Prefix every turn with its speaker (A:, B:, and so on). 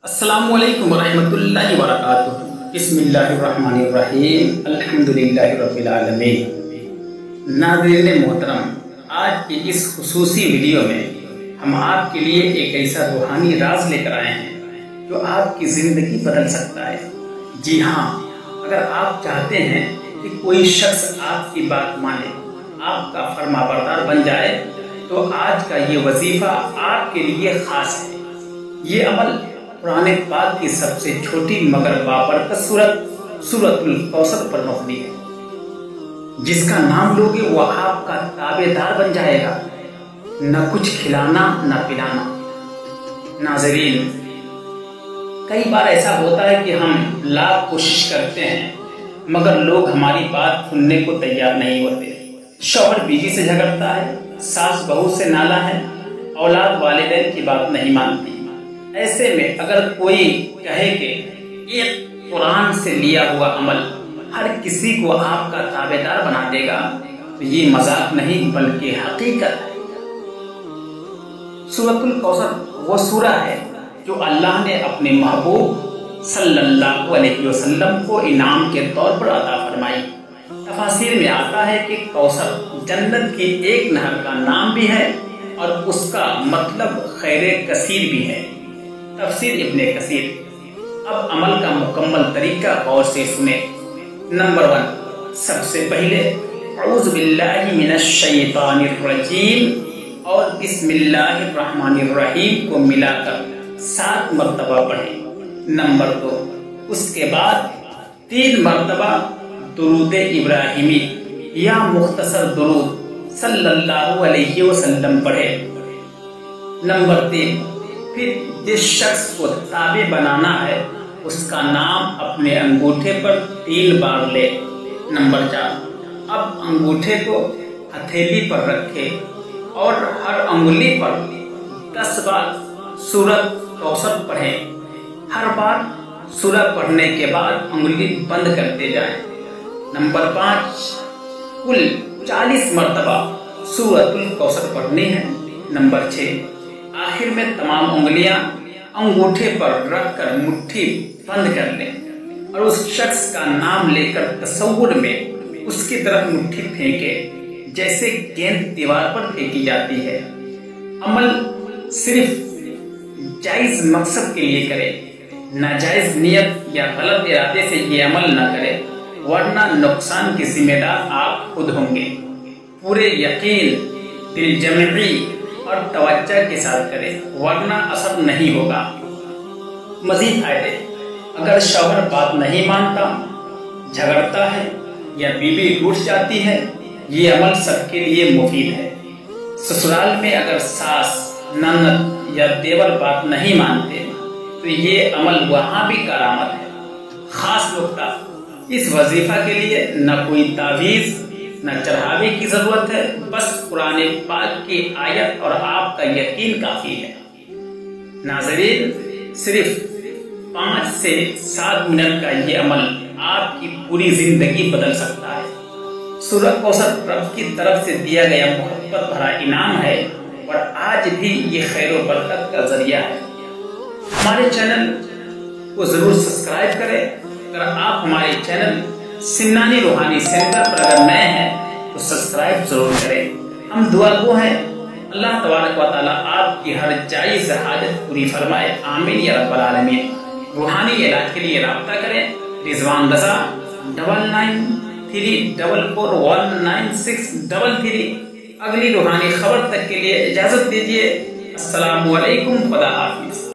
A: السلام علیکم ورحمۃ اللہ وبرکاتہ۔ بسم اللہ الرحمن الرحیم، الحمدللہ رب العالمین۔ ناظرین محترم، آج کی اس خصوصی ویڈیو میں ہم آپ کے لیے ایک ایسا روحانی راز لے کر آئے ہیں جو آپ کی زندگی بدل سکتا ہے۔ جی ہاں، اگر آپ چاہتے ہیں کہ کوئی شخص آپ کی بات مانے، آپ کا فرما بردار بن جائے، تو آج کا یہ وظیفہ آپ کے لیے خاص ہے۔ یہ عمل قرآن پاک کی سب سے چھوٹی مگر بابرکت سورۃ الکوثر پر مبنی ہے۔ جس کا نام لوگے وہ آپ کا تابع دار بن جائے گا، نہ کچھ کھلانا نہ پلانا۔ ناظرین، کئی بار ایسا ہوتا ہے کہ ہم لاکھ کوشش کرتے ہیں مگر لوگ ہماری بات سننے کو تیار نہیں ہوتے۔ شوہر بیوی سے جھگڑتا ہے، ساس بہو سے نالا ہے، اولاد والدین کی بات نہیں مانتی۔ ایسے میں اگر کوئی کہے کہ ایک قرآن سے لیا ہوا عمل ہر کسی کو آپ کا تابع دار بنا دے گا، تو یہ مذاق نہیں بلکہ حقیقت ہے۔ سورۃ الکوثر وہ سورہ ہے جو اللہ نے اپنے محبوب صلی اللہ علیہ وسلم کو انعام کے طور پر عطا فرمائی۔ تفاسیر میں آتا ہے کہ کوثر جنت کی ایک نہر کا نام بھی ہے اور اس کا مطلب خیر کثیر بھی ہے۔ تفسیر ابن کثیر۔ اب عمل کا مکمل طریقہ غور سے سنیں۔ نمبر 1، سب سے پہلے اعوذ باللہ من الشیطان الرجیم اور بسم اللہ الرحمن الرحیم کو ملا کر 7 مرتبہ پڑھیں۔ نمبر 2، اس کے بعد 3 مرتبہ درود ابراہیمی یا مختصر درود صلی اللہ علیہ وسلم پڑھیں۔ نمبر 3، پھر جس شخص کو تابع بنانا ہے اس کا نام اپنے انگوٹھے پر 3 بار لے۔ نمبر 4، اب انگوٹھے کو ہتھیلی پر رکھے اور ہر انگلی پر 10 بار سورۃ کوثر پڑھیں۔ ہر بار سورہ پڑھنے کے بعد انگلی بند کرتے جائیں۔ نمبر 5، کل 40 مرتبہ سورۃ الکوثر پڑھنی ہے۔ نمبر 6، آخر میں تمام انگلیاں انگوٹھے پر رکھ کر مٹھی بند کر لیں اور اس شخص کا نام لے کر تصور میں اس کی طرف مٹھی پھینکے جیسے گیند دیوار پر پھینکی جاتی ہے۔ عمل صرف جائز مقصد کے لیے کرے، ناجائز نیت یا غلط ارادے سے یہ عمل نہ کرے، ورنہ نقصان کی ذمہ دار آپ خود ہوں گے۔ پورے یقین، دل جمعی اور توجہ کے ساتھ کرے ورنہ اثر نہیں ہوگا۔ مزید فائدے: اگر شوہر بات نہیں مانتا، جھگڑتا ہے یا بیوی روٹھ جاتی ہے، یہ عمل سب کے لیے مفید ہے۔ سسرال میں اگر ساس، نند یا دیور بات نہیں مانتے تو یہ عمل وہاں بھی کارآمد ہے۔ خاص نکتہ: اس وظیفہ کے لیے نہ کوئی تعویذ نہ چڑھاوے کی ضرورت ہے، بس قرآن پاک کی آیت اور آپ کا یقین کافی ہے۔ ناظرین، صرف 5 سے 7 منٹ کا یہ عمل آپ کی پوری زندگی بدل سکتا ہے۔ سورۃ کوثر رب کی طرف سے دیا گیا محبت بھرا انعام ہے اور آج بھی یہ خیر و برکت کا ذریعہ ہے۔ ہمارے چینل کو ضرور سبسکرائب کریں۔ اگر آپ ہمارے چینل سمنانی روحانی سینٹر پر اگر نئے ہیں تو سبسکرائب ضرور کریں۔ ہم دعا گو ہیں اللہ تبارک و تعالیٰ آپ کی ہر جائز حاجت پوری فرمائے، آمین یا رب العالمین۔ روحانی علاج کے لیے رابطہ کریں۔ رضوان رضا 9934419633۔ اگلی روحانی خبر تک کے لیے اجازت دیجیے۔ السلام علیکم، خدا حافظ۔